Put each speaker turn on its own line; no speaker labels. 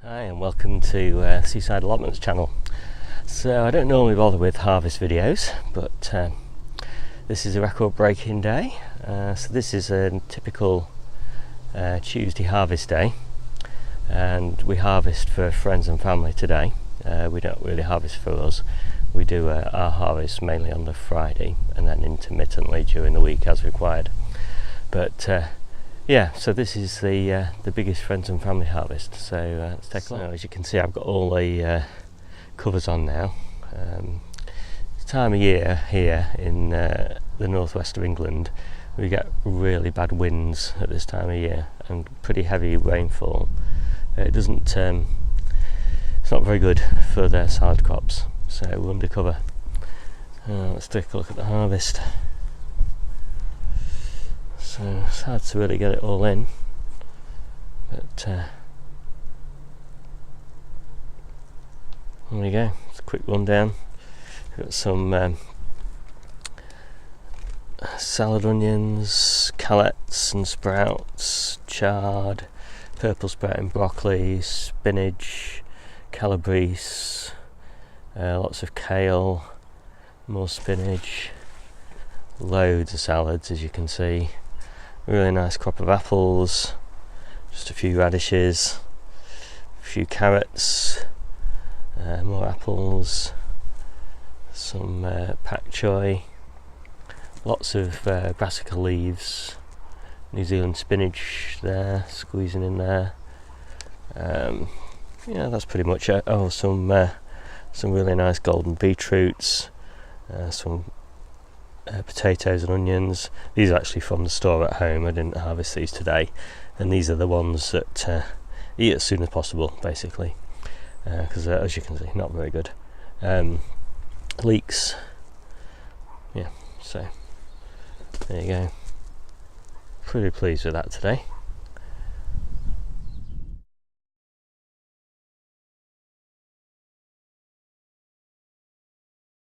Hi and welcome to Seaside Allotments channel. So I don't normally bother with harvest videos, but this is a record breaking day. So this is a typical Tuesday harvest day, and we harvest for friends and family today. We don't really harvest for us. We do our harvest mainly on the Friday and then intermittently during the week as required. But yeah, so this is the biggest friends and family harvest. So let's take a look. As you can see, I've got all the covers on now. It's time of year here in the northwest of England. We get really bad winds at this time of year and pretty heavy rainfall. It doesn't. It's not very good for their salad crops. So we're under cover. Let's take a look at the harvest. So it's hard to really get it all in, but there we go. It's a quick rundown. We've got some salad onions, calettes and sprouts, chard, purple sprouting broccoli, spinach, calabrese, lots of kale, more spinach, loads of salads as you can see. Really nice crop of apples, just a few radishes, a few carrots, more apples, some pak choi, lots of brassica leaves, New Zealand spinach there, squeezing in there. Yeah, that's pretty much it. Oh, some really nice golden beetroots, some potatoes and onions. These are actually from the store at home. I didn't harvest these today, and these are the ones that eat as soon as possible, basically, because as you can see, not very good. Leeks, yeah. So there you go. Pretty pleased with that today.